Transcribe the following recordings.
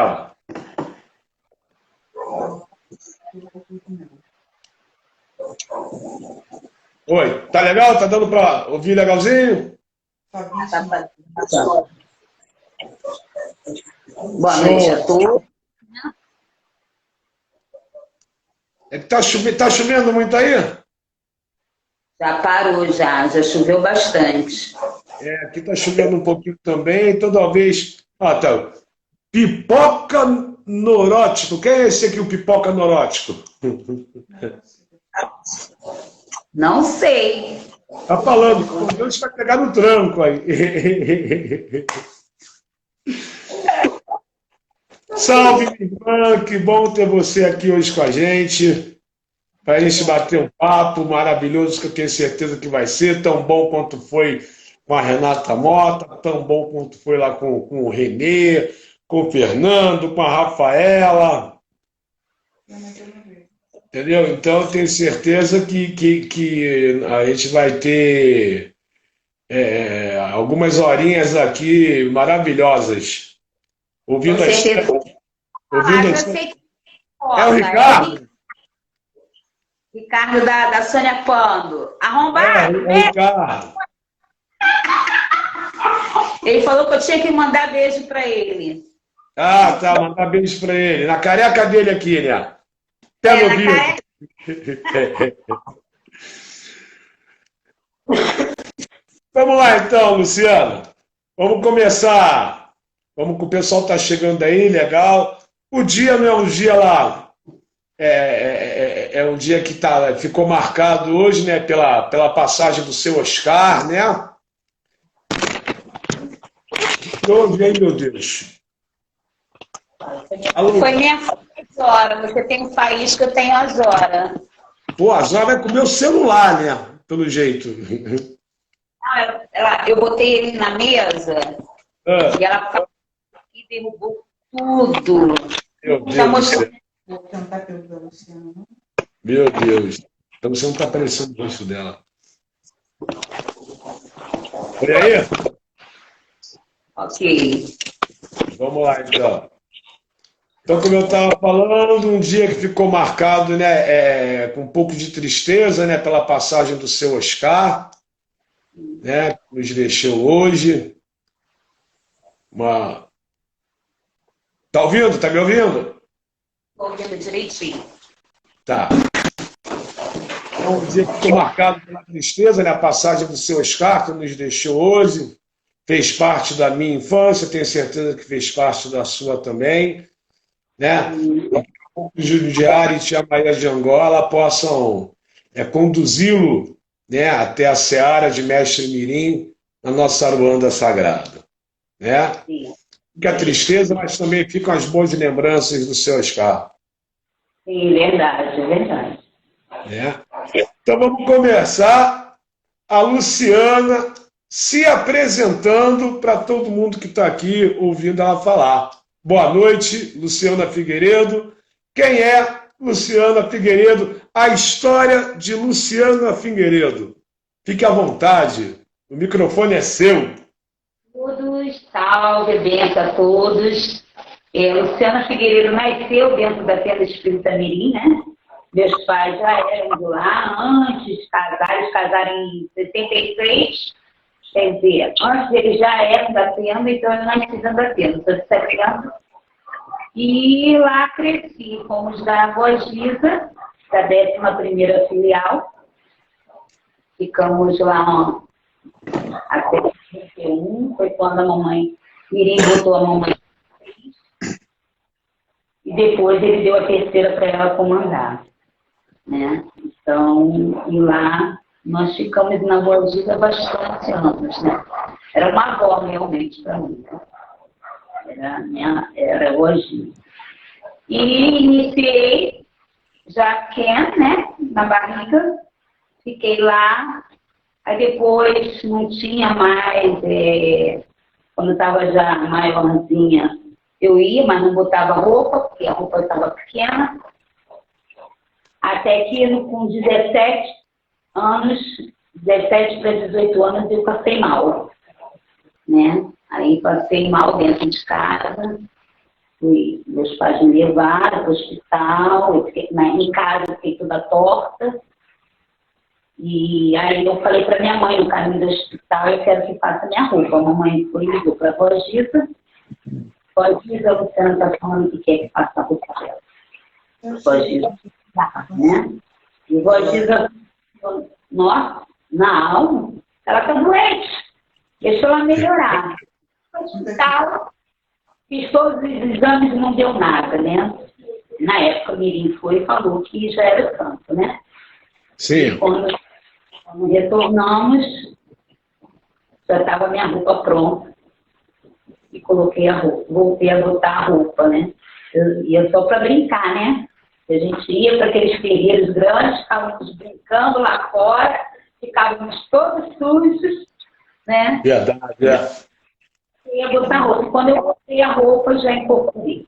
dela. Oi, tá legal? Tá dando para ouvir legalzinho? Boa noite a todos. É que tá chovendo muito aí? Já parou, já choveu bastante. Aqui tá chovendo um pouquinho também, toda vez... Ah, tá. Pipoca norótico. Quem é esse aqui, o pipoca norótico? Não sei. Tá falando, o Deus vai pegar no tranco aí. Salve, minha irmã, que bom ter você aqui hoje com a gente, para a gente bater um papo maravilhoso, que eu tenho certeza que vai ser, tão bom quanto foi com a Renata Mota, tão bom quanto foi lá com o Renê, com o Fernando, com a Rafaela. Entendeu? Então, eu tenho certeza que a gente vai ter algumas horinhas aqui maravilhosas. Ouvindo a história. Já sei que é o Ricardo? Ricardo da Sônia Pando. Arrombado! É o Ricardo. Ele falou que eu tinha que mandar beijo para ele. Ah, tá, mandar beijo para ele. Na careca dele aqui, né? Pé no ouvido. Vamos lá então, Luciano. Vamos começar. Vamos que o pessoal está chegando aí, legal. O dia não é um dia lá. É um dia que ficou marcado hoje, né? Pela passagem do seu Oscar, né? Hoje, hein, meu Deus. Alô? Foi minha Zora. Você tem o Faísca, eu tenho a Zora. Pô, a Zora vai comer o celular, né? Pelo jeito. Eu botei ele na mesa e ela e derrubou tudo. Meu Deus. Meu Deus. Então você não está aparecendo o rosto dela. Foi aí? Ok. Vamos lá, então. Então, como eu estava falando, um dia que ficou marcado, né, com um pouco de tristeza, né, pela passagem do seu Oscar, né, que nos deixou hoje. Tá ouvindo? Tá me ouvindo? Estou ouvindo direitinho. Tá. Então, um dia que ficou marcado pela tristeza, né, a passagem do seu Oscar, que nos deixou hoje, fez parte da minha infância, tenho certeza que fez parte da sua também, né? O Júlio Diário e Tia Maria de Angola possam conduzi-lo, né, até a seara de Mestre Mirim na nossa Aruanda Sagrada, né? Fica a tristeza, mas também ficam as boas lembranças do seu Oscar. Sim, verdade, é verdade. Né? Então vamos começar a Luciana se apresentando para todo mundo que está aqui ouvindo ela falar. Boa noite, Luciana Figueiredo. Quem é Luciana Figueiredo? A história de Luciana Figueiredo. Fique à vontade, o microfone é seu. Todos, salve, benção a todos. Luciana Figueiredo nasceu dentro da Tenda Espírita Mirim, né? Meus pais já eram de lá antes de casar, eles casaram em 73, quer dizer, antes eles já eram da Tenda, então eu nasci dentro da Tenda, sou de 7 anos. E lá cresci, fomos da Avó Giza, da 11ª filial, ficamos lá até 1991, foi quando a mamãe Mirim botou a mamãe e depois ele deu a terceira para ela comandar, né? Então, e lá nós ficamos na Avó Giza há bastante anos, né? Era uma avó realmente para mim, né? Era hoje. E iniciei já Ken, né? Na barriga, fiquei lá. Aí depois não tinha mais, quando estava já maiorzinha, eu ia, mas não botava roupa, porque a roupa estava pequena. Até que com 17 anos, 17 para 18 anos, eu passei mal, né? Aí passei mal dentro de casa. Meus pais me levaram para o hospital, eu fiquei, em casa eu fiquei toda torta. E aí eu falei para minha mãe, no caminho do hospital, eu quero que faça minha roupa. A mamãe foi e ligou para a avó Gisa. A Luciana está falando que quer que faça a roupa dela. A avó Gisa, né? E a avó Gisa, nossa, na alma, ela está doente. Deixa ela melhorar. No hospital, fiz todos os exames e não deu nada, né? Na época, a Mirim foi e falou que já era câncer, né? Sim. Quando retornamos, já estava minha roupa pronta. E coloquei a roupa, voltei a botar a roupa, né? Eu ia só para brincar, né? A gente ia para aqueles terreiros grandes, ficávamos brincando lá fora, ficávamos todos sujos, né? Verdade, é. Eu ia botar a roupa. Quando eu botei a roupa, já incorporei.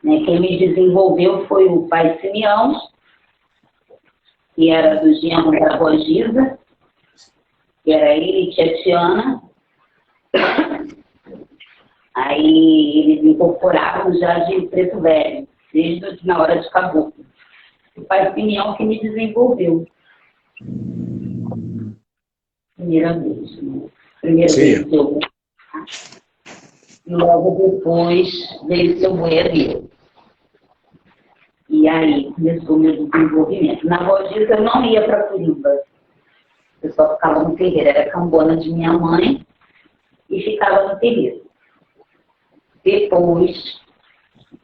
Né? Quem me desenvolveu foi o pai Simeão, que era do genro da avó Gisa, que era ele e tia Tiana. Aí eles me incorporaram já de Preto Velho, desde na hora de caboclo. O pai Simeão que me desenvolveu. Primeira vez, né? Primeira vez que eu... E logo depois veio seu boiadeiro. E aí começou o meu desenvolvimento. Na Rodízia eu não ia para Corimba. Eu só ficava no terreiro. Era cambona de minha mãe e ficava no terreiro. Depois,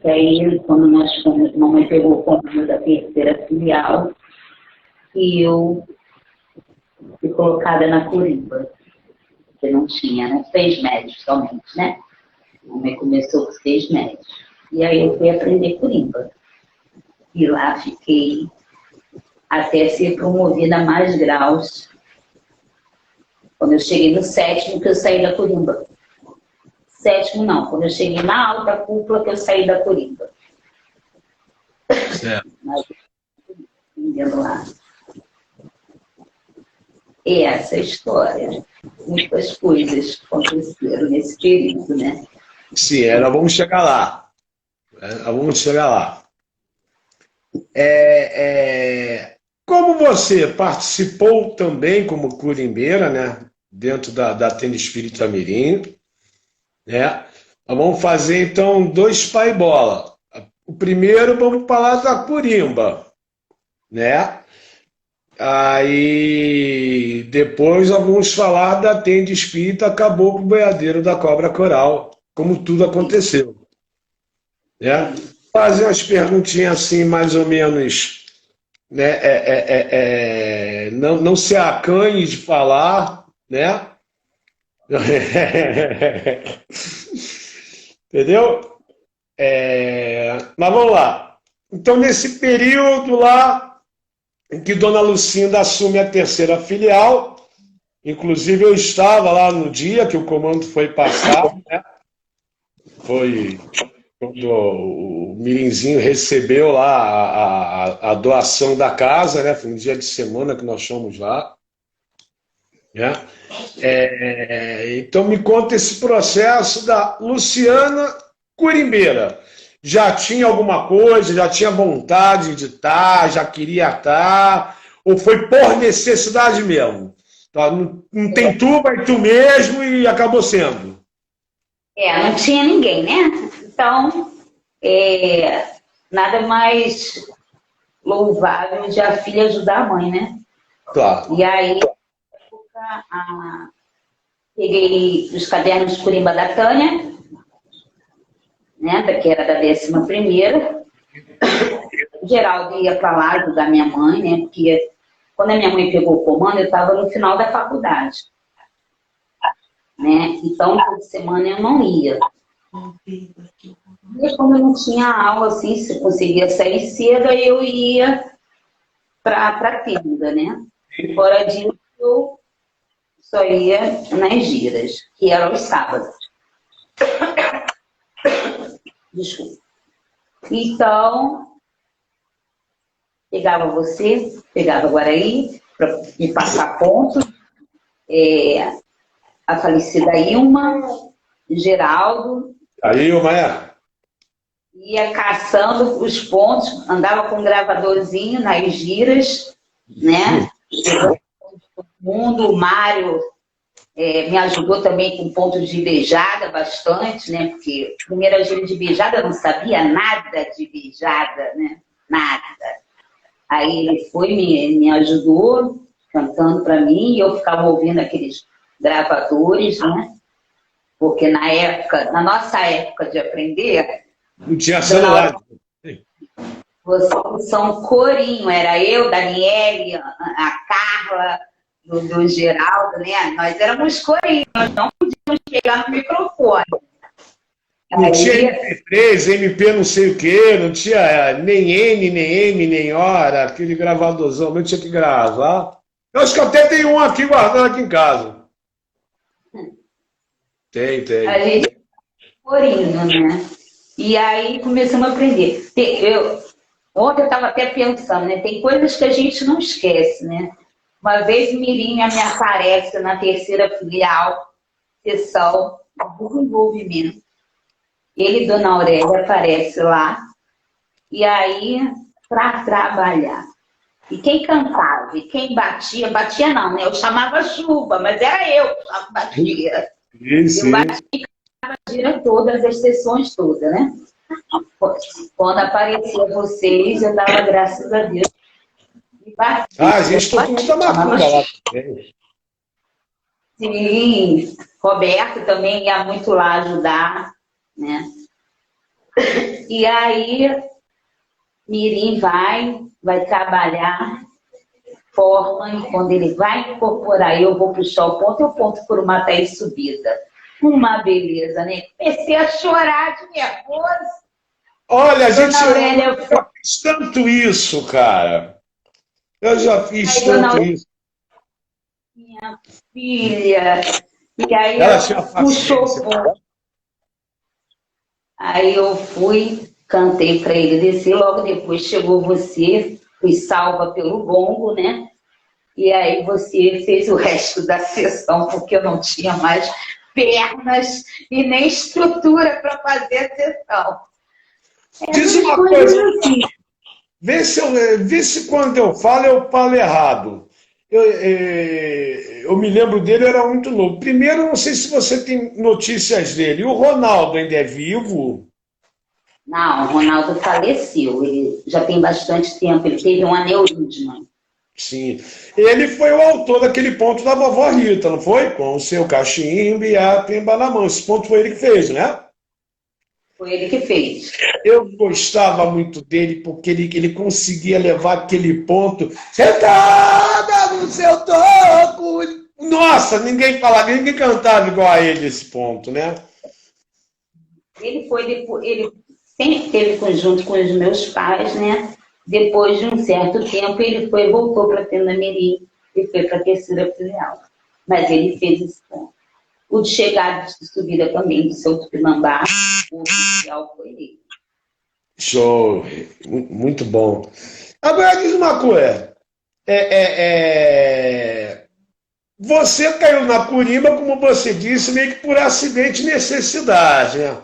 que aí quando nós fomos, mamãe pegou o comando da terceira filial e eu fui colocada na Corimba. Porque não tinha, né? 6 médios somente, né? Mamãe começou com 6 médios. E aí eu fui aprender Corimba. E lá fiquei até ser promovida a mais graus. Quando eu cheguei no 7º, que eu saí da Corimba. 7º não, quando eu cheguei na alta cúpula, que eu saí da Corimba. Certo. Mas, entendendo lá. E essa história. Muitas coisas aconteceram nesse período, né? Sim, nós vamos chegar lá. Vamos chegar lá. Como você participou também como curimbeira, né, dentro da Tenda Espírita Mirim, né, nós vamos fazer então 2 pai bola. O primeiro vamos falar da Curimba, né? Aí depois nós vamos falar da Tenda Espírita Caboclo Boiadeiro da Cobra Coral, como tudo aconteceu, né? Fazer umas perguntinhas assim, mais ou menos, né? Não se acanhe de falar, né? Entendeu? Mas vamos lá. Então, nesse período lá, em que Dona Lucinda assume a terceira filial, inclusive eu estava lá no dia que o comando foi passado, né? Foi quando o Mirinzinho recebeu lá a doação da casa, né? Foi um dia de semana que nós fomos lá, né? Então me conta esse processo da Luciana Curimbeira. Já tinha alguma coisa, já tinha vontade de estar, já queria estar, ou foi por necessidade mesmo? Tá? Não tem tu, vai tu mesmo e acabou sendo. Não tinha ninguém, né? Então, nada mais louvável de a filha ajudar a mãe, né? Claro. E aí, peguei os cadernos de Curimba da Tânia, né, que era da 11ª. O Geraldo ia para lá ajudar minha mãe, né? Porque quando a minha mãe pegou o comando, eu estava no final da faculdade. Né? Então, toda semana eu não ia. Mas como eu não tinha aula, assim, se eu conseguia sair cedo, aí eu ia para a tenda, né? Fora disso, eu só ia nas giras, que eram os sábados. Desculpa. Então, pegava você, pegava Guaraí, para me passar pontos. A falecida Ilma, Geraldo. A Ilma, ia caçando os pontos, andava com um gravadorzinho nas giras, né? Todo mundo, o Mário me ajudou também com pontos de beijada bastante, né? Porque primeira gira de beijada eu não sabia nada de beijada, né? Nada. Aí ele foi, me ajudou, cantando para mim, e eu ficava ouvindo aqueles gravadores, né? Porque na nossa época de aprender, não tinha celular. Vocês são corinho, era eu, Daniele, a Carla, do Geraldo, né? Nós éramos corinho, nós não podíamos pegar no microfone. Não tinha MP3, MP não sei o quê, não tinha nem N, nem M, nem O, era aquele gravadorzão, eu tinha que gravar. Eu acho que até tem um aqui guardado aqui em casa. Tem. A gente é corinho, né? E aí começamos a aprender. Ontem eu estava até pensando, né? Tem coisas que a gente não esquece, né? Uma vez Mirim me aparece na terceira filial, sessão do desenvolvimento. Ele e Dona Aurélia aparece lá, e aí, para trabalhar. E quem cantava, e quem batia não, né? Eu chamava chuva, mas era eu que batia. Isso. Eu batia todas as sessões todas, né? Quando aparecia vocês, eu dava graças a Deus. E batia, a gente tocou da macumba lá também. Sim, Roberto também ia muito lá ajudar, né? E aí, Mirim vai trabalhar, forma, e quando ele vai incorporar, eu vou puxar o ponto, eu ponto por uma Thaís subida. Uma beleza, né? Comecei a chorar de nervoso. Olha, eu já fiz tanto isso, cara. Eu já fiz tanto isso. Minha filha. E aí ela puxou o ponto. Aí eu fui, cantei para ele descer, logo depois chegou você, fui salva pelo gongo, né? E aí você fez o resto da sessão, porque eu não tinha mais pernas e nem estrutura para fazer a sessão. Diz uma coisa, assim. Vê se quando eu falo errado. Eu me lembro dele, eu era muito novo. Primeiro, não sei se você tem notícias dele. O Ronaldo ainda é vivo? Não, o Ronaldo faleceu. Ele já tem bastante tempo. Ele teve um aneurisma. Sim. Ele foi o autor daquele ponto da vovó Rita, não foi? Com o seu cachimbo e a pemba na mão. Esse ponto foi ele que fez, né? Foi ele que fez. Eu gostava muito dele porque ele conseguia levar aquele ponto sentada no seu toco. Nossa, ninguém falava, ninguém cantava igual a ele esse ponto, né? Ele sempre teve junto com os meus pais, né? Depois de um certo tempo, ele voltou para a Tenda Mirim e foi para a terceira filial. Mas ele fez esse ponto. O de chegada de subida também do seu Tupinambá, o oficial foi ele. Show, muito bom. Agora diz uma coisa. Você caiu na Curimba, como você disse, meio que por acidente e necessidade, né?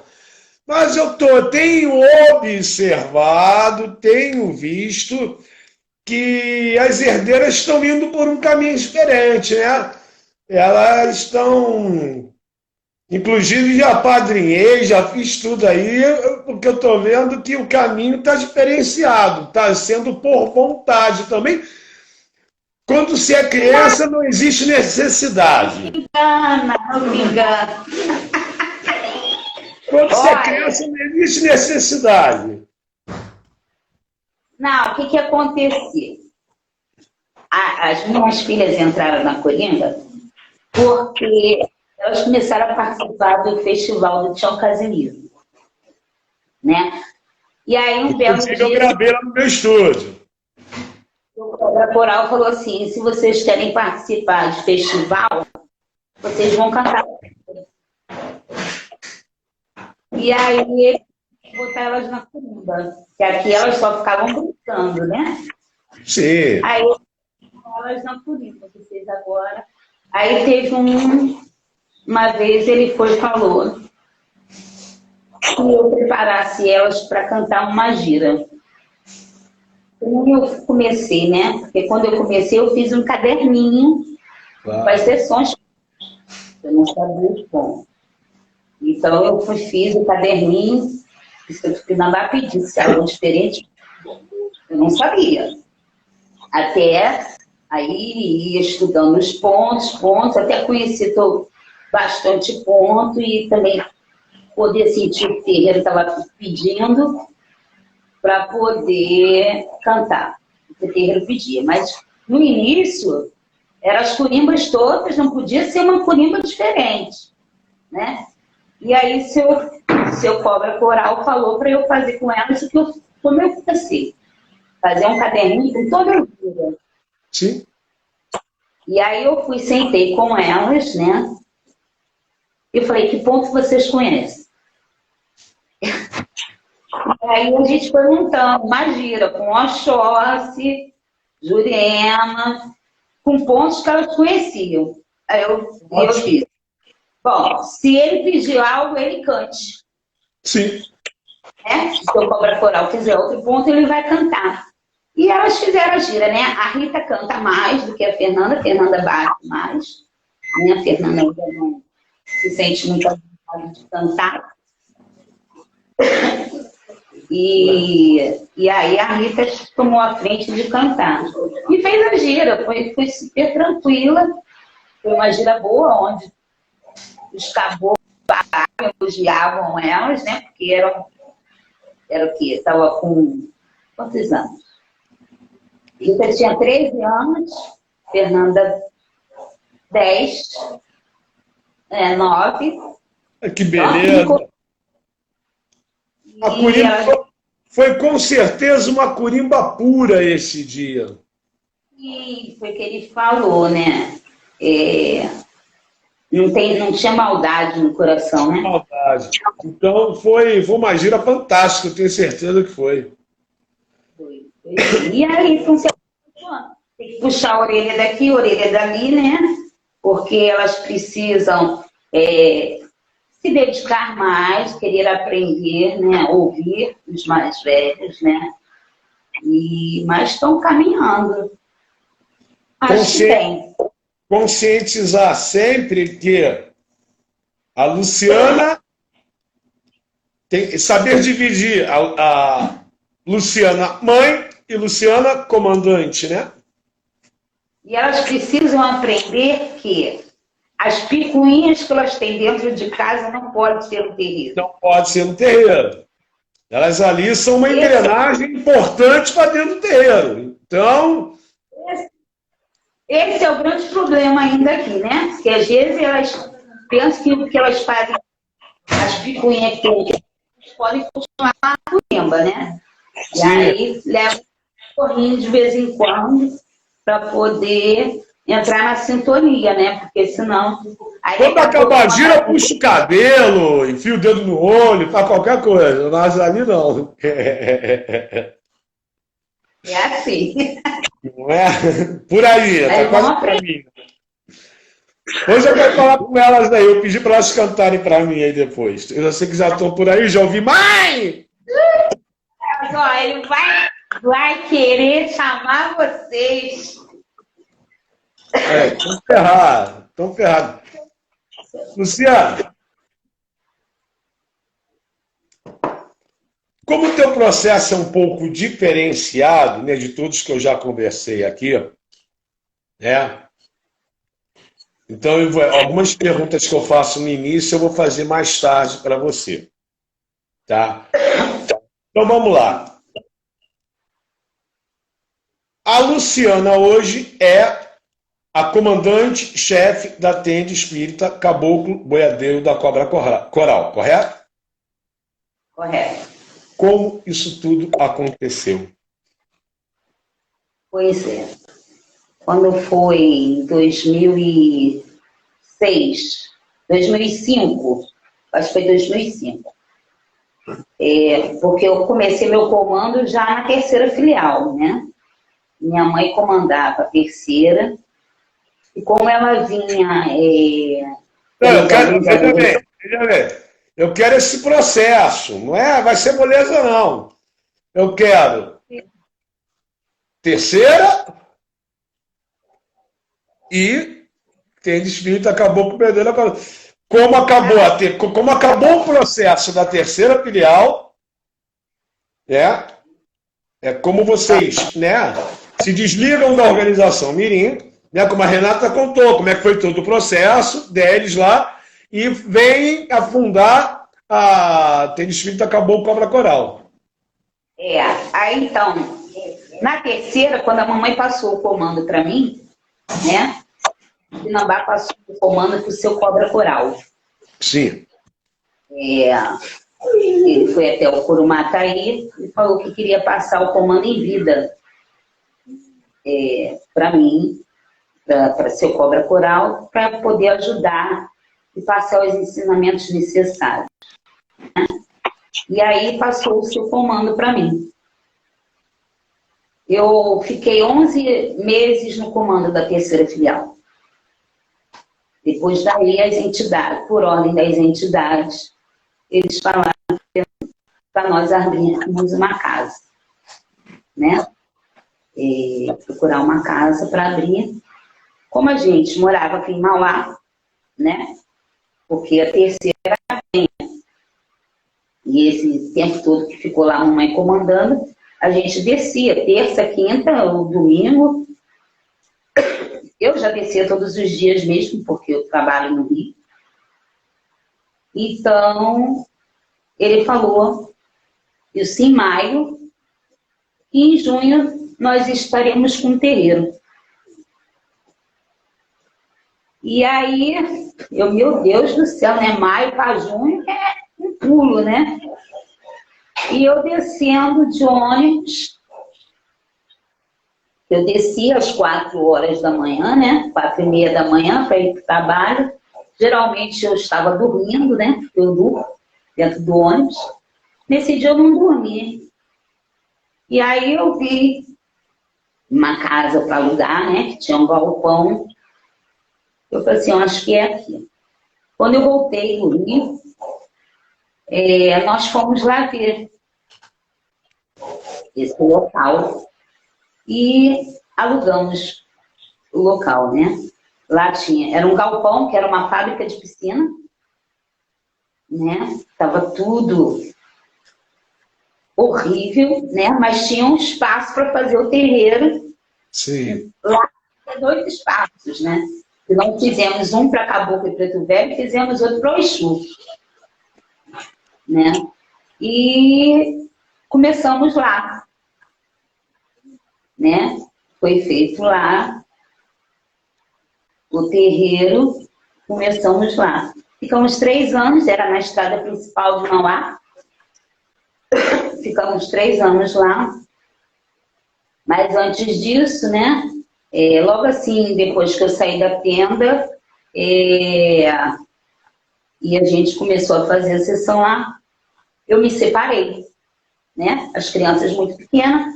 Mas eu tenho observado, tenho visto que as herdeiras estão indo por um caminho diferente, né? Elas estão... Inclusive, já padrinhei, já fiz tudo aí, porque eu estou vendo que o caminho está diferenciado, está sendo por vontade também. Quando se é criança, não existe necessidade. Não me engana. Quando se é criança, não existe necessidade. Não, o que aconteceu? As minhas filhas entraram na Coringa porque elas começaram a participar do festival do Tião Casimiro, né? E aí um belo dia... Eu gravei lá no meu estúdio. O coral falou assim, se vocês querem participar de festival, vocês vão cantar. E aí ele botar elas na Coringa, que aqui elas só ficavam brincando, né? Sim. Aí elas na Coringa, vocês agora... Aí teve uma vez ele foi e falou, que eu preparasse elas para cantar uma gira. Como eu comecei, né? Porque quando eu comecei, eu fiz um caderninho com as sessões. Eu não sabia os pontos. Então, eu fiz o caderninho, se eu precisava pedir se algo diferente, eu não sabia. Até aí ia estudando os pontos, até conheci bastante ponto e também poder sentir o que o terreiro estava pedindo para poder cantar. O que o terreiro pedia. Mas, no início, eram as corimbas todas, não podia ser uma corimba diferente, né? E aí, seu cobra coral falou para eu fazer com elas como eu comecei. Fazer um caderninho com toda a vida. Sim. E aí eu sentei com elas, né? E falei, que ponto vocês conhecem? E aí a gente foi montando uma gira com Oxóssi, Jurema, com pontos que elas conheciam. Aí eu fiz. Bom, se ele pedir algo, ele cante. Sim. Né? Se o cobra coral fizer outro ponto, ele vai cantar. E elas fizeram a gira, né? A Rita canta mais do que a Fernanda bate mais. A Fernanda ainda não se sente muito à vontade de cantar. E aí a Rita tomou a frente de cantar. E fez a gira, foi super tranquila. Foi uma gira boa, onde os caboclos elogiavam elas, né? Porque era o quê? Estava com quantos anos? Rita tinha 13 anos, Fernanda 10, 9. Que beleza! A corimba foi com certeza uma corimba pura esse dia. E foi o que ele falou, né? Não tinha maldade no coração, né? Maldade. Então foi uma gira fantástica, eu tenho certeza que foi. Foi. E aí funciona. Tem que puxar a orelha daqui, a orelha dali, né? Porque elas precisam se dedicar mais, querer aprender, né? Ouvir os mais velhos, né? Mas estão caminhando. Acho que tem. Conscientizar sempre que a Luciana tem saber dividir a Luciana mãe e Luciana comandante, né? E elas precisam aprender que as picuinhas que elas têm dentro de casa não podem ser no terreiro. Não pode ser no terreiro. Elas ali são uma engrenagem importante para dentro do terreiro. Então... Esse é o grande problema ainda aqui, né? Porque às vezes elas pensam que o que elas fazem, as picuinhas que elas podem continuar na corimba, né? E aí leva um corrinho de vez em quando para poder entrar na sintonia, né? Porque senão... Quando acabar a gira, puxa o cabelo, enfia o dedo no olho, faz qualquer coisa. Mas ali não. É assim. Não é? Por aí, tá quase pra mim. Hoje eu quero falar com elas aí, eu pedi para elas cantarem para mim aí depois. Eu já sei que já estão por aí, já ouvi, mãe! Mas, ó, ele vai querer chamar vocês. Estão ferrados. Luciana, como o teu processo é um pouco diferenciado, né, de todos que eu já conversei aqui, né? Então, algumas perguntas que eu faço no início eu vou fazer mais tarde para você, tá? Então, vamos lá. A Luciana hoje é a comandante-chefe da tenda espírita Caboclo Boiadeiro da Cobra Coral, correto? Correto. Como isso tudo aconteceu? Pois é. Quando foi em 2005, acho que foi 2005, porque eu comecei meu comando já na terceira filial, né? Minha mãe comandava a terceira, e como ela vinha... Veja bem. Eu quero esse processo, não é? Vai ser moleza, não. Eu quero terceira e tem de espírito, acabou com o perder. Como acabou o processo da terceira filial, é como vocês, né, se desligam da organização Mirim, né, como a Renata contou, como é que foi todo o processo deles lá, e vem afundar a Tem de Espírito, acabou o Cobra Coral. Aí então, na terceira, quando a mamãe passou o comando para mim, né, o Inambá passou o comando para o seu Cobra Coral. Sim. Ele foi até o Curumataí e falou que queria passar o comando em vida para mim, para seu Cobra Coral, para poder ajudar e passar os ensinamentos necessários. Né? E aí passou o seu comando para mim. Eu fiquei 11 meses no comando da terceira filial. Depois daí, as entidades, por ordem das entidades, eles falaram para nós abrirmos uma casa, né? Procurar uma casa para abrir. Como a gente morava aqui em Mauá, né? Porque a terceira era a Penha. E esse tempo todo que ficou lá a mamãe comandando, a gente descia terça, quinta ou domingo. Eu já descia todos os dias mesmo, porque eu trabalho no Rio. Então, ele falou, isso em maio, e em junho nós estaremos com um terreiro. E aí, meu Deus do céu, né? Maio para junho é um pulo, né? E eu descendo de ônibus, eu descia às 4 horas da manhã, né? 4h30 da manhã para ir para o trabalho. Geralmente eu estava dormindo, né? Eu durmo dentro do ônibus. Nesse dia eu não dormi. E aí eu vi uma casa para alugar, né? Que tinha um galpão. Eu falei assim, eu acho que é aqui. Quando eu voltei do Rio, nós fomos lá ver esse local e alugamos o local, né? Lá era um galpão, que era uma fábrica de piscina, né? Tava tudo horrível, né? Mas tinha um espaço para fazer o terreiro. Sim. Lá tinha 2 espaços, né? E nós fizemos um para Caboclo e Preto Velho e fizemos outro para o Exu, né? E começamos lá, né? Foi feito lá o terreiro, começamos lá. Ficamos 3 anos, era na estrada principal de Mauá. Ficamos 3 anos lá. Mas antes disso, né? Logo assim, depois que eu saí da tenda, e a gente começou a fazer a sessão lá, eu me separei, né? As crianças muito pequenas,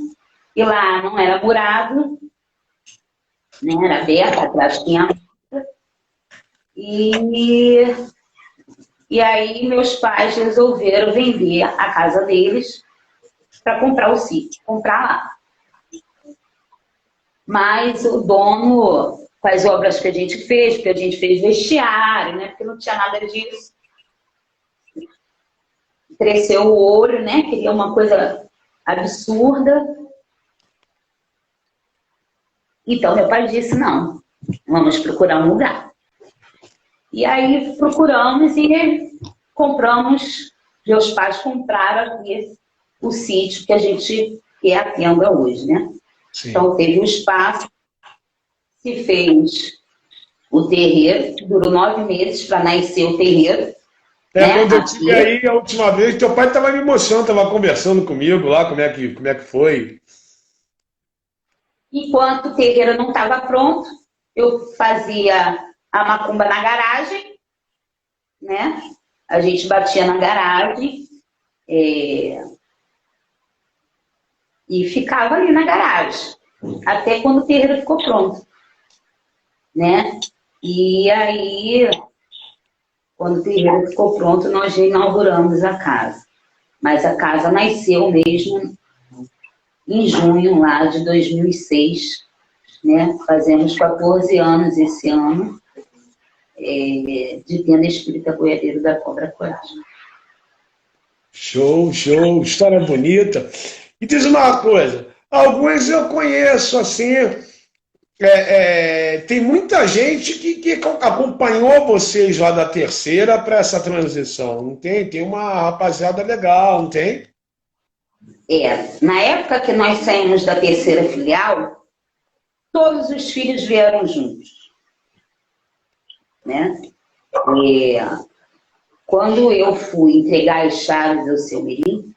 e lá não era murado, né? Era aberto, atrás tinha. E aí meus pais resolveram vender a casa deles para comprar o sítio, comprar lá. Mas o dono, com as obras que a gente fez, porque a gente fez vestiário, né? Porque não tinha nada disso. Cresceu o olho, né? Queria uma coisa absurda. Então meu pai disse, não, vamos procurar um lugar. E aí procuramos e compramos, meus pais compraram aqui o sítio que a gente é a tenda hoje, né? Sim. Então teve um espaço, se fez o terreiro, durou 9 meses para nascer o terreiro. Né? Quando eu tive aí a última vez, teu pai estava me mostrando, estava conversando comigo lá, como é que foi. Enquanto o terreiro não estava pronto, eu fazia a macumba na garagem, né? A gente batia na garagem e ficava ali na garagem, até quando o terreiro ficou pronto, né? E aí Quando o terreiro ficou pronto, nós inauguramos a casa. Mas a casa nasceu mesmo em junho lá de 2006, né? Fazemos 14 anos esse ano de tenda espírita Boiadeiro da Cobra Coragem. Show, show, história bonita. E diz uma coisa, alguns eu conheço assim, tem muita gente que acompanhou vocês lá da terceira para essa transição, não tem? Tem uma rapaziada legal, não tem? Na época que nós saímos da terceira filial, todos os filhos vieram juntos, né? E quando eu fui entregar as chaves ao seu Mirim,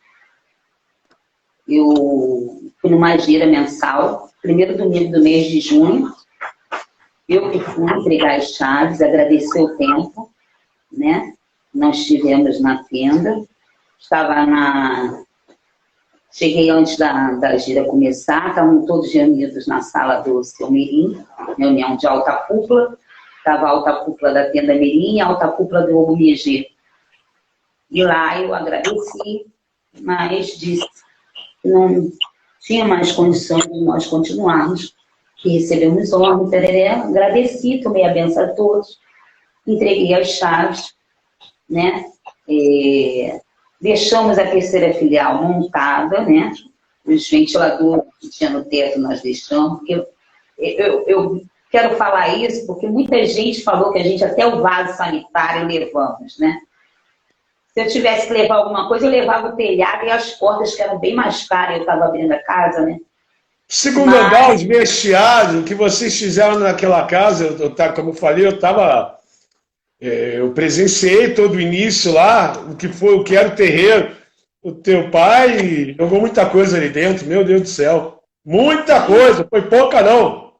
eu fui numa gira mensal, primeiro domingo do mês de junho, eu que fui entregar as chaves, agradecer o tempo, né? Nós estivemos na tenda, cheguei antes da gira começar, estavam todos reunidos na sala do seu Mirim, reunião de alta cúpula, estava a alta cúpula da tenda Mirim e a alta cúpula do OMG. E lá eu agradeci, mas disse que não tinha mais condições de nós continuarmos, que recebemos ordem, tereré, agradeci, tomei a benção a todos, entreguei as chaves, né? Deixamos a terceira filial montada, né? Os ventiladores que tinha no teto nós deixamos, porque eu quero falar isso porque muita gente falou que a gente até o vaso sanitário levamos, né? Se eu tivesse que levar alguma coisa, eu levava o telhado e as portas, que eram bem mais caras, eu estava abrindo a casa, né? Segundo andar, os vestiários que vocês fizeram naquela casa, como eu falei, eu presenciei todo o início lá, o que era o terreiro. O teu pai jogou muita coisa ali dentro, meu Deus do céu. Muita coisa, foi pouca não.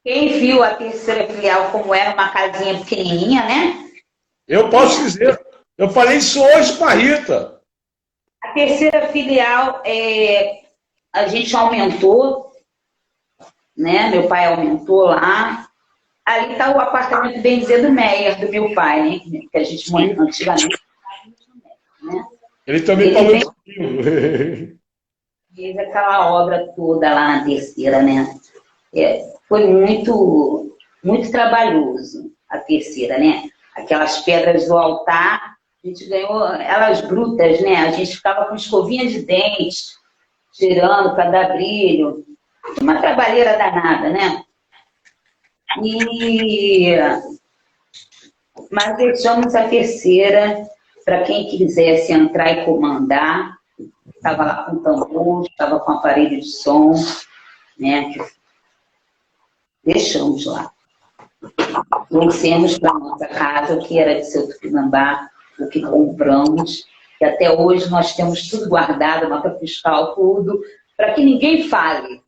Quem viu a terceira filial como era uma casinha pequenininha, né? Eu posso dizer, eu falei isso hoje com a Rita. A terceira filial, a gente aumentou, né? Meu pai aumentou lá. Ali está o apartamento, bem dizer, do Meyer, do meu pai, né? Que a gente morava antigamente. Né? Ele também falou isso comigo. Fez aquela obra toda lá na terceira, né? Foi muito, muito trabalhoso a terceira, né? Aquelas pedras do altar, a gente ganhou elas brutas, né? A gente ficava com escovinha de dentes, tirando para dar brilho. Uma trabalheira danada, né? Mas deixamos a terceira para quem quisesse entrar e comandar. Estava lá com tambor, estava com aparelho de som, né? Deixamos lá. Trouxemos para a nossa casa, o que era de seu Tupinambá, o que compramos, que até hoje nós temos tudo guardado, nota fiscal, tudo, para que ninguém fale.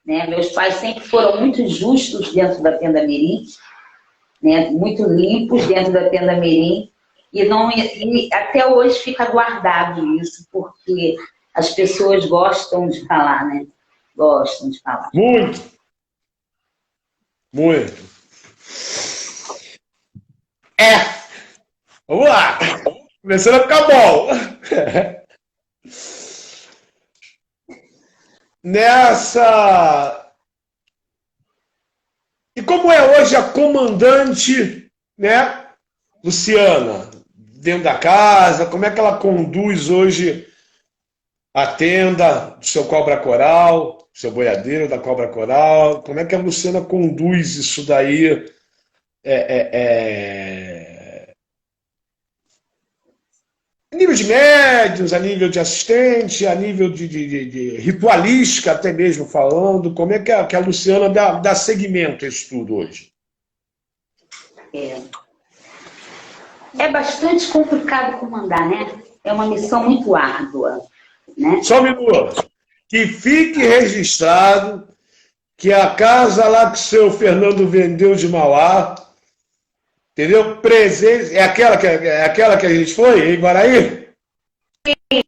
Né? Meus pais sempre foram muito justos dentro da tenda Mirim, né? Muito limpos dentro da tenda Mirim, e até hoje fica guardado isso, porque as pessoas gostam de falar, né? Gostam de falar. Muito. Muito. Vamos lá. Começando a ficar bom. E como é hoje a comandante, né, Luciana, dentro da casa, como é que ela conduz hoje a tenda do seu Cobra Coral, do seu boiadeiro da Cobra Coral, como é que a Luciana conduz isso daí? A nível de médiuns, a nível de assistente, a nível de ritualística, até mesmo falando, como é que a Luciana dá seguimento a isso tudo hoje? É bastante complicado comandar, né? É uma missão muito árdua, né? Só um minuto. Que fique registrado que a casa lá que o seu Fernando vendeu de Mauá, entendeu? Presente. É aquela que a gente foi, em Guaraí? Sim.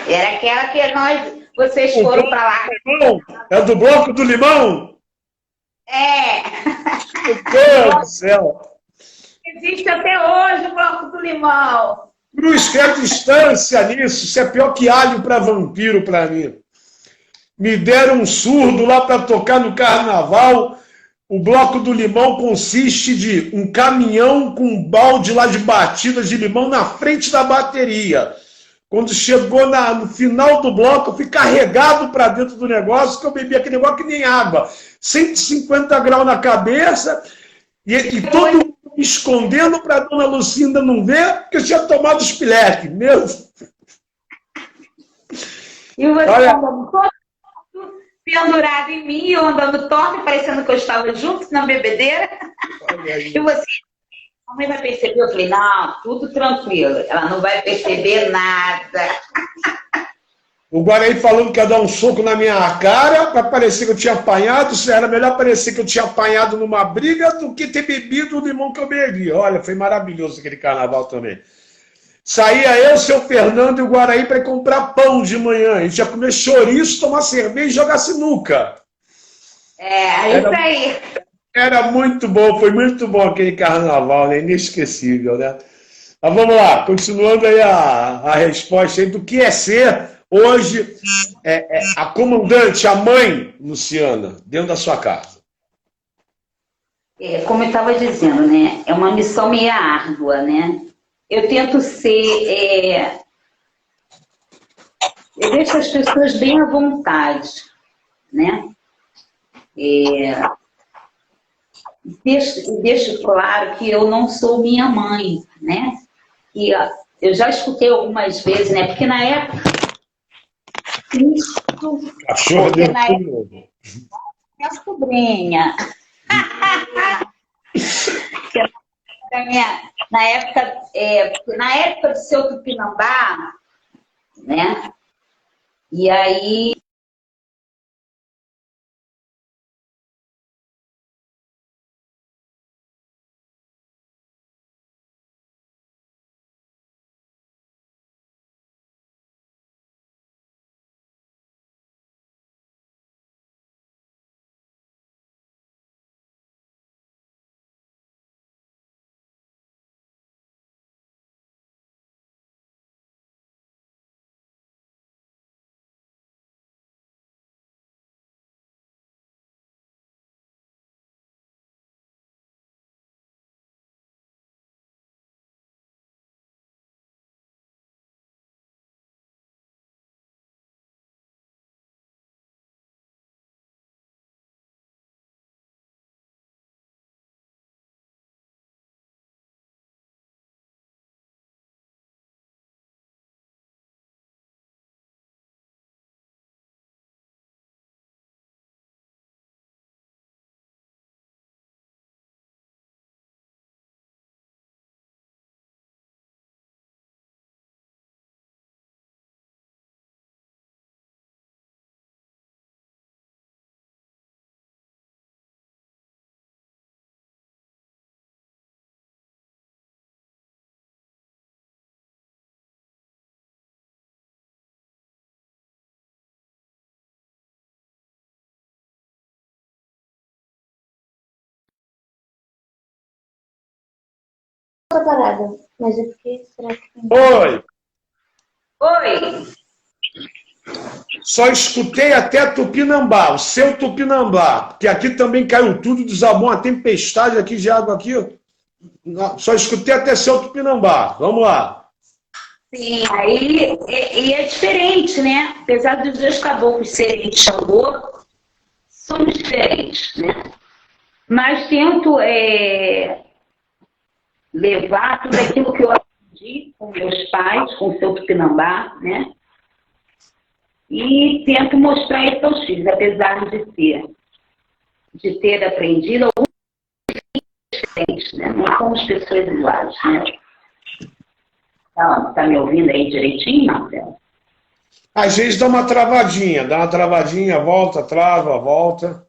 Era aquela que vocês foram para lá. É do Bloco do Limão? É. Meu Deus do céu. Existe até hoje o Bloco do Limão. Cruz, que é distância nisso. Isso é pior que alho para vampiro para mim. Me deram um surdo lá para tocar no carnaval. O Bloco do Limão consiste de um caminhão com um balde lá de batidas de limão na frente da bateria. Quando chegou no final do bloco, eu fui carregado para dentro do negócio, que eu bebi aquele negócio que nem água. 150 graus na cabeça, e todo mundo me escondendo para a dona Lucinda não ver, porque eu tinha tomado espeleque. Meu... E você andando todo pendurado em mim, eu andando torto, parecendo que eu estava junto na bebedeira. E você... A mãe vai perceber? Eu falei, não, tudo tranquilo. Ela não vai perceber nada. O Guaraí falando que ia dar um soco na minha cara para parecer que eu tinha apanhado. Era melhor parecer que eu tinha apanhado numa briga do que ter bebido o limão que eu bebi. Olha, foi maravilhoso aquele carnaval também. Saía eu, seu Fernando e o Guaraí para comprar pão de manhã. A gente ia comer chouriço, tomar cerveja e jogar sinuca. Isso aí. Era muito bom, foi muito bom aquele carnaval, né? Inesquecível, né? Mas vamos lá, continuando aí a resposta aí do que é ser hoje a comandante, a mãe, Luciana, dentro da sua casa. Como eu estava dizendo, né? É uma missão meio árdua, né? Eu tento ser... Eu deixo as pessoas bem à vontade, né? Deixo claro que eu não sou minha mãe, né? E eu já escutei algumas vezes, né? Porque na época... Cachorro dentro do novo. Minha sobrinha. Na época do seu Tupinambá, né? E aí... Parada, mas eu fiquei... Será que... Oi! Oi! Só escutei até Tupinambá, o seu Tupinambá, porque aqui também caiu tudo, desabou uma tempestade aqui de água aqui. Só escutei até seu Tupinambá. Vamos lá. Sim, aí é diferente, né? Apesar dos dois caboclos serem de Xangô, somos diferentes, né? Mas tento levar tudo aquilo que eu aprendi com meus pais, com o seu Tupinambá, né? E tento mostrar isso aos filhos, apesar de ter aprendido algumas diferentes, né? Não somos pessoas iguais, né? Tá me ouvindo aí direitinho, Marcelo? Às vezes dá uma travadinha, volta, trava, volta.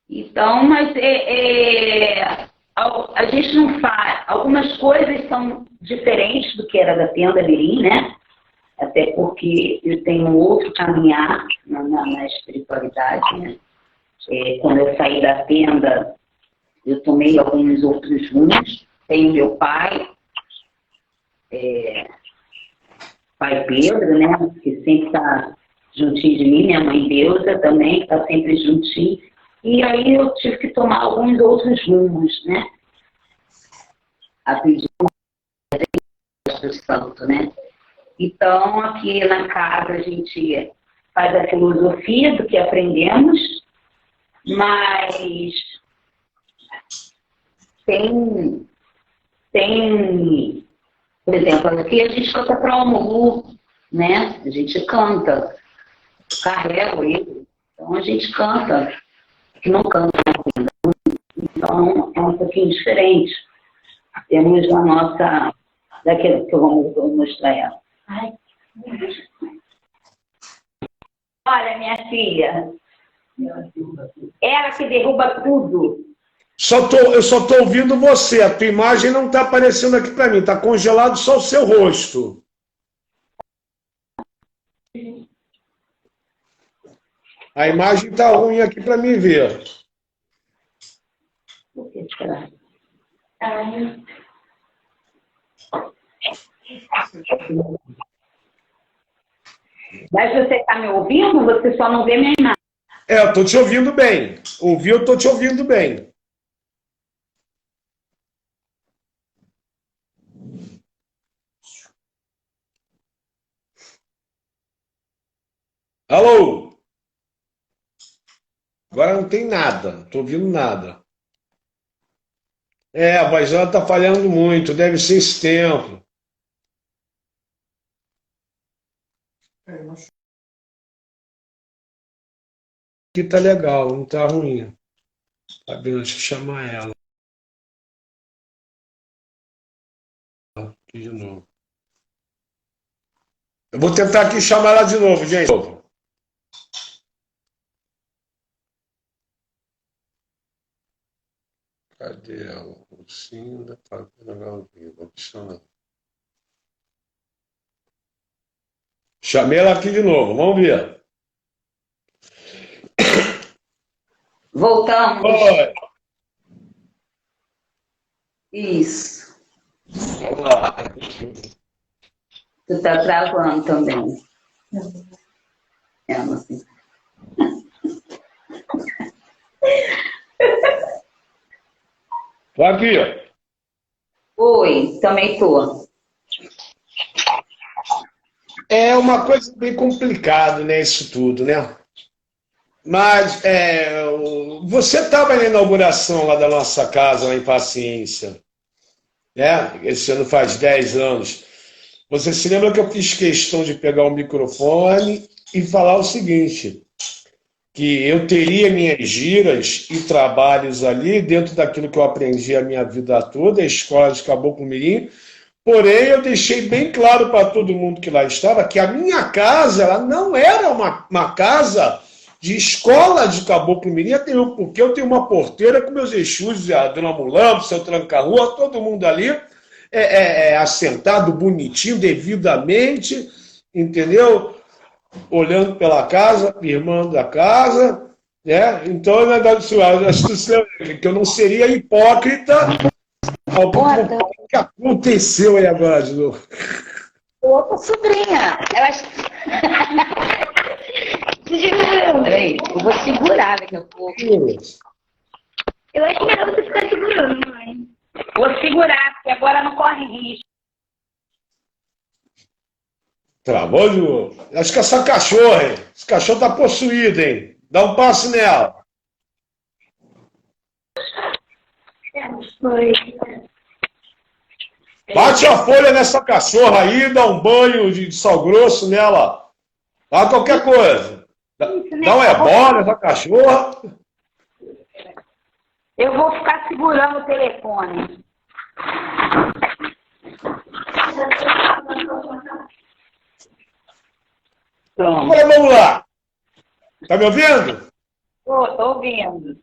Então, mas a gente não faz... Algumas coisas são diferentes do que era da Tenda Mirim, né? Até porque eu tenho um outro caminhar na espiritualidade, né? Quando eu saí da tenda, eu tomei alguns outros rumos. Tenho meu pai, pai Pedro, né? Que sempre está juntinho de mim, minha mãe Deusa também, que está sempre juntinho. E aí eu tive que tomar alguns outros rumos, né? A pedir do santo, né? Então, aqui na casa a gente faz a filosofia do que aprendemos, mas tem por exemplo, aqui a gente canta para o Omulu, né? A gente canta, carrega ele, então a gente canta, que não canta ainda. Então é um pouquinho diferente. Temos a nossa, daquele que eu vou mostrar ela. Ai. Olha, minha filha, ela que derruba tudo. Eu só estou ouvindo você, a tua imagem não está aparecendo aqui para mim, está congelado só o seu rosto. A imagem está ruim aqui para mim ver. Por que será? Mas você está me ouvindo? Você só não vê minha imagem. Eu estou te ouvindo bem. Ouvi, eu estou te ouvindo bem. Alô? Agora não tem nada, não estou ouvindo nada. A voz dela está falhando muito, deve ser esse tempo. Aqui tá legal, não tá ruim. Tá bem, deixa eu chamar ela. Aqui de novo. Eu vou tentar aqui chamar ela de novo, gente. Cadê ela? Lucinda, tá legal. Chamei ela aqui de novo, vamos ver. Voltamos. Oi. Isso. Olá. Tu tá travando também. Não sei. Tô aqui, ó. Oi, também tô. É uma coisa bem complicada, né, isso tudo, né? Mas você estava na inauguração lá da nossa casa, lá em Paciência, né? Esse ano faz 10 anos. Você se lembra que eu fiz questão de pegar o microfone e falar o seguinte, que eu teria minhas giras e trabalhos ali dentro daquilo que eu aprendi a minha vida toda, a escola de Caboclo Mirim, porém eu deixei bem claro para todo mundo que lá estava que a minha casa ela não era uma casa de escola de Caboclo Mirim, porque eu tenho uma porteira com meus Exus, a Dona Mulambo, seu Tranca-Rua, todo mundo ali assentado, bonitinho, devidamente, entendeu? Olhando pela casa, firmando a casa, né? Então, na verdade, que eu não seria hipócrita ao ponto que aconteceu aí agora de novo. Opa, sobrinha! Eu acho Peraí, eu vou segurar daqui a pouco. Eu acho que é melhor você ficar segurando, mãe. Vou segurar, porque agora não corre risco. Travou de novo. Acho que essa cachorra, hein? Esse cachorro tá possuído, hein? Dá um passo nela. Foi. Bate a folha nessa cachorra aí, dá um banho de sal grosso nela. Faz qualquer coisa. Dá um ebola nessa cachorra. Eu vou ficar segurando o telefone. Pronto. Agora vamos lá. Tá me ouvindo? Tô ouvindo.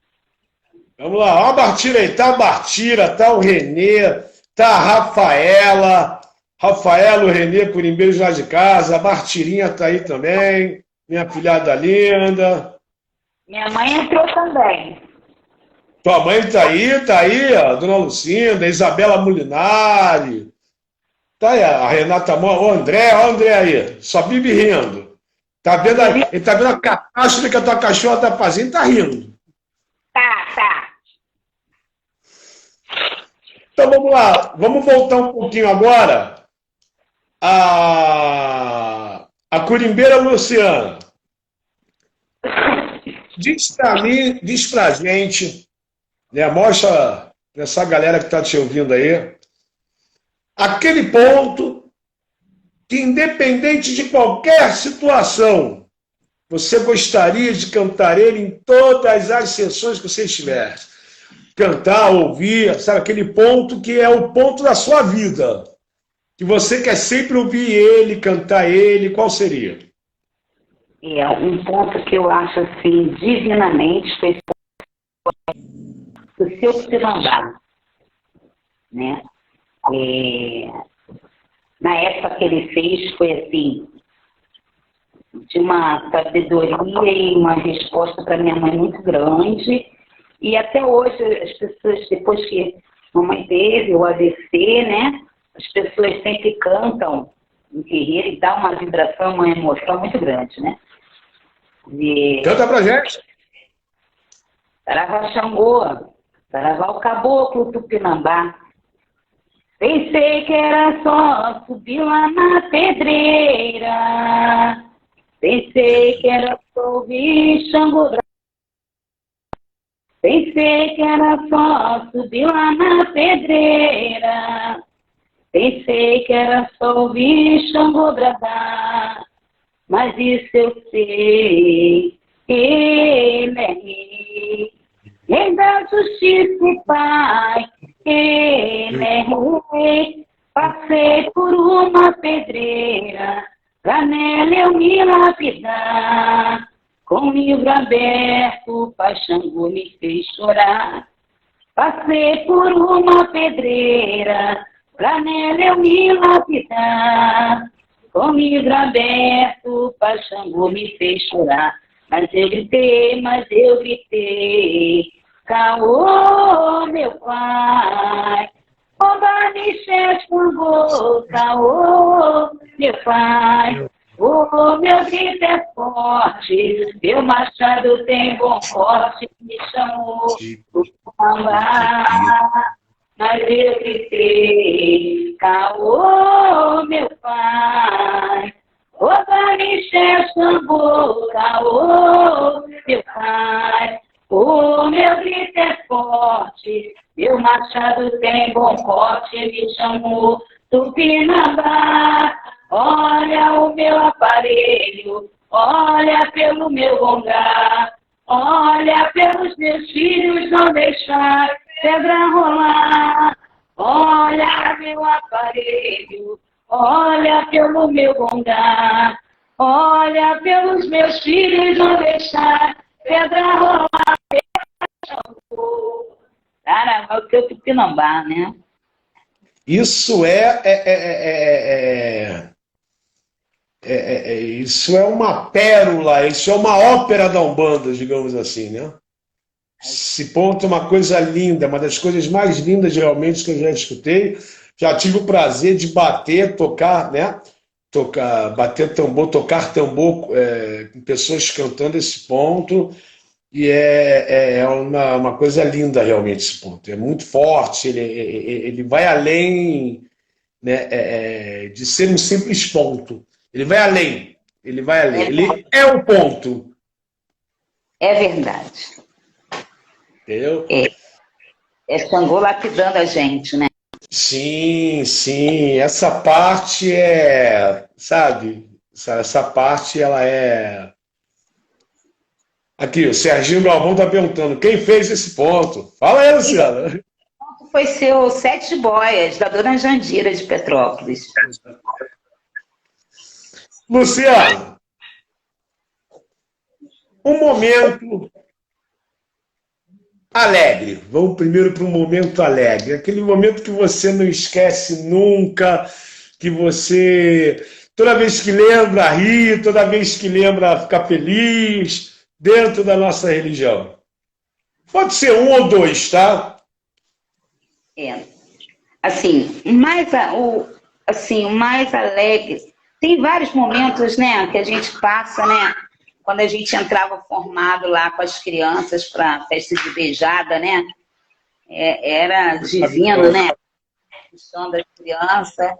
Vamos lá. Ó a Bartira aí. Tá a Bartira, tá o Renê, tá a Rafaela. Rafaela, o Renê, curimbeiros lá de casa. A Bartirinha tá aí também. Minha filhada linda. Minha mãe entrou também. Tua mãe tá aí, ó, Dona Lucinda, Isabela Molinari. Tá aí, a Renata Mora, o André aí, só vive rindo. Tá vendo, ele tá vendo a catástrofe que a tua cachorra tá fazendo, tá rindo. Tá. Então vamos lá, vamos voltar um pouquinho agora a Curimbeira Luciana. Diz pra mim, diz pra gente, né, mostra essa galera que tá te ouvindo aí, aquele ponto que, independente de qualquer situação, você gostaria de cantar ele em todas as sessões que você estiver. Cantar, ouvir, sabe? Aquele ponto que é o ponto da sua vida. Que você quer sempre ouvir ele, cantar ele, qual seria? É um ponto que eu acho assim, divinamente, foi o seu Pirandá, né? Na época que ele fez, foi assim, de uma sabedoria e uma resposta para minha mãe muito grande. E até hoje, as pessoas, depois que mamãe teve o AVC, né? As pessoas sempre cantam no terreiro e dá uma vibração, uma emoção muito grande, né? Canta pra gente. Saravá Xangô, saravá o caboclo Tupinambá. Pensei que era só subir lá na pedreira. Pensei que era só ouvir Xangô. Pensei que era só subir lá na pedreira. Pensei que era só ouvir Xangô bradar. Mas isso eu sei, ele é rei. Rei da justiça e paz, ele é rei. Passei por uma pedreira, pra nela eu me lapidar. Com o livro aberto, o Pai Xangô me fez chorar. Passei por uma pedreira, pra nela eu me lapidar. Com o livro aberto, o Pai Xangô me fez chorar. Mas eu gritei, caô, meu pai. Oba, Michel Xangô, caô, meu pai. O meu grito é forte, meu machado tem bom corte, me chamou do Pambá. Mas eu gritei, caô, meu pai. Oba, Michel Xangô, caô, meu pai. O meu grito é forte, meu machado tem bom corte, me chamou Tupinambá. Olha o meu aparelho, olha pelo meu gongar, olha pelos meus filhos, não deixar pedra rolar. Olha meu aparelho, olha pelo meu gongar, olha pelos meus filhos, não deixar pedra rolar. Caramba, o que eu Tupinambá, né? Isso isso é uma pérola, isso é uma ópera da Umbanda, digamos assim, né? Esse ponto é uma coisa linda, uma das coisas mais lindas realmente que eu já escutei. Já tive o prazer de bater, tocar, né? Bater tambor, tocar tambor com pessoas cantando esse ponto. E é uma coisa linda realmente esse ponto. É muito forte, ele vai além, né, de ser um simples ponto. Ele vai além. Ele vai além. Ele é o ponto. É verdade. Entendeu? É Xangô lapidando a gente, né? Sim, sim. Essa parte sabe? Essa parte, ela é... Aqui, o Serginho Galvão está perguntando, quem fez esse ponto? Fala aí, Luciana. O ponto foi seu Sete Boias, da Dona Jandira de Petrópolis. Luciano, um momento alegre. Vamos primeiro para um momento alegre. Aquele momento que você não esquece nunca, que você, toda vez que lembra, ri, toda vez que lembra, fica feliz. dentro da nossa religião? Pode ser um ou dois, tá? Assim, o mais alegre. Tem vários momentos, né, que a gente passa, né? Quando a gente entrava formado lá com as crianças para a festa de beijada, né? Era divino, né? O som das crianças.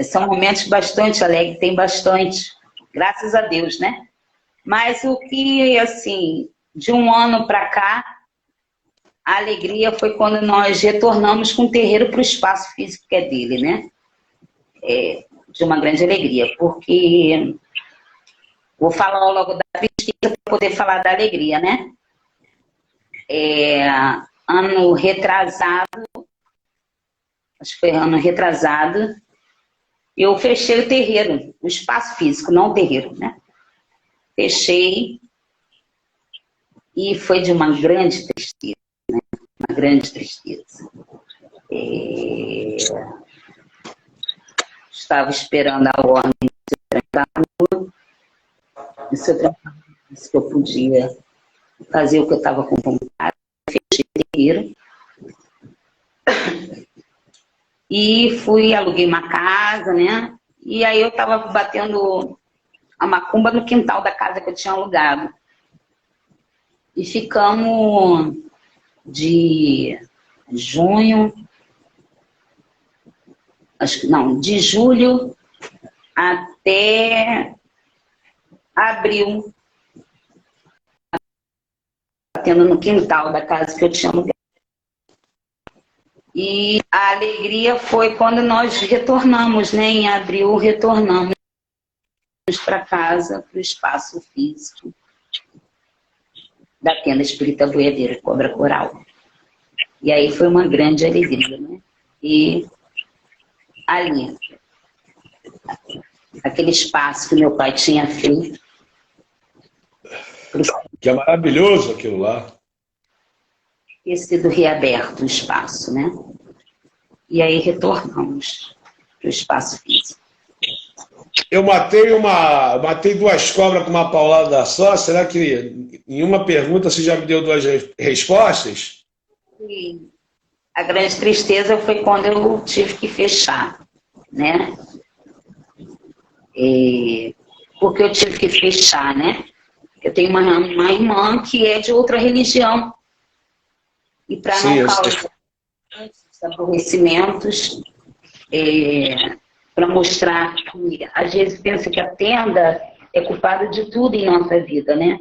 São momentos bastante alegres, tem bastante. Graças a Deus, né? Mas o que, assim, de um ano para cá, a alegria foi quando nós retornamos com o terreiro para o espaço físico que é dele, né? De uma grande alegria, porque vou falar logo da tristeza para poder falar da alegria, né? Ano retrasado, acho que foi ano retrasado, eu fechei o terreiro, o espaço físico, não o terreiro, né? Fechei e foi de uma grande tristeza, né? Uma grande tristeza. Estava esperando a ordem de trancar a rua, e se eu trancar, se eu podia fazer o que eu estava com vontade, fechei o terreiro. E aluguei uma casa, né? E aí eu estava batendo a macumba no quintal da casa que eu tinha alugado. E ficamos de junho, de julho até abril, batendo no quintal da casa que eu tinha alugado. E a alegria foi quando nós retornamos, né? Em abril, retornamos para casa, para o espaço físico da tenda espírita Boiadeiro, Cobra Coral. E aí foi uma grande alegria, né? E ali, aquele espaço que meu pai tinha feito. Que é maravilhoso aquilo lá. Ter sido reaberto o espaço, né? E aí retornamos para o espaço físico. Eu matei duas cobras com uma paulada só. Será que em uma pergunta você já me deu duas respostas? E a grande tristeza foi quando eu tive que fechar, né? Porque eu tive que fechar, né? Eu tenho uma irmã que é de outra religião. E para não causar aborrecimentos, para mostrar que às vezes pensa que a tenda é culpada de tudo em nossa vida, né?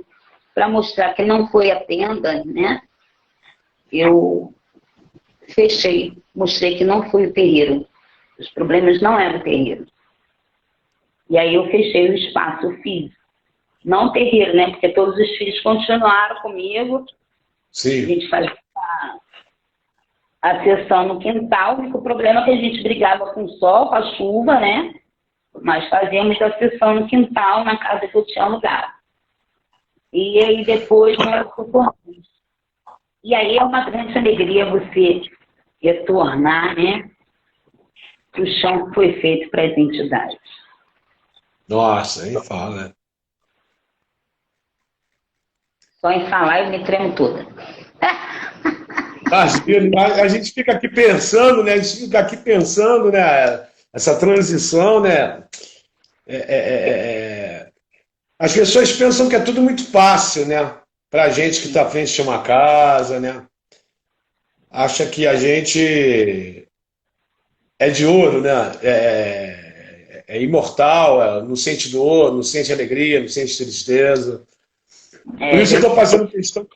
Para mostrar que não foi a tenda, né? Eu fechei, mostrei que não foi o terreiro. Os problemas não eram o terreiro. E aí eu fechei o espaço físico. Não o terreiro, né? Porque todos os filhos continuaram comigo. Sim. A gente fazia a sessão no quintal. O único problema é que a gente brigava com o sol, com a chuva, né? Mas fazíamos a sessão no quintal, na casa que eu tinha alugado. E aí depois nós retornamos. E aí é uma grande alegria você retornar, né? Para o chão que foi feito para as entidades. Nossa, aí fala, né? Só em falar eu me tremo toda. A gente fica aqui pensando, né? A gente fica aqui pensando, né? Essa transição, né? As pessoas pensam que é tudo muito fácil, né? Pra gente que está à frente de uma casa, né? Acha que a gente é de ouro, né? É imortal, não sente dor, não sente alegria, não sente tristeza. Por isso eu estou fazendo questão.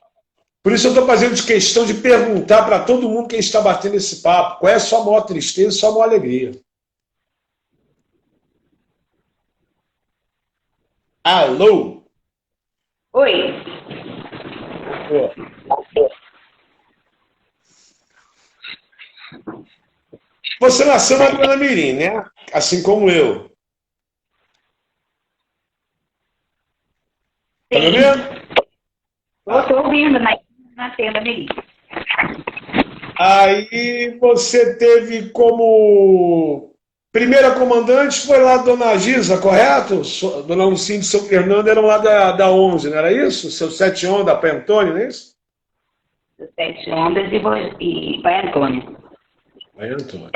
Por isso eu estou fazendo questão de perguntar para todo mundo que está batendo esse papo, qual é a sua maior tristeza e sua maior alegria. Alô? Oi. Você nasceu na Dona Mirim, né? Assim como eu. Tá me ouvindo? Estou ouvindo na tenda Mirim. Aí você teve como Primeira comandante foi lá Dona Giza, correto? Dona Lucinda e seu Fernando eram lá da 11, não era isso? Seu 7 onda, Pai Antônio, não é isso? Dos 7 ondas e Pai Antônio. Pai Antônio.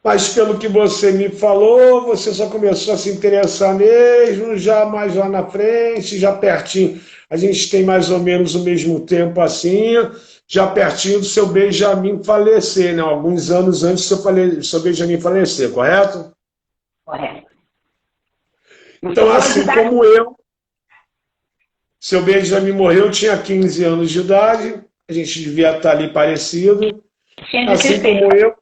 Mas pelo que você me falou, você só começou a se interessar mesmo, já mais lá na frente, já pertinho. A gente tem mais ou menos o mesmo tempo assim, já pertinho do seu Benjamin falecer, né? Alguns anos antes do seu Benjamin falecer, correto? Correto. Então, assim como eu, seu Benjamin morreu, tinha 15 anos de idade, a gente devia estar ali parecido. Tinha Assim 16. como eu,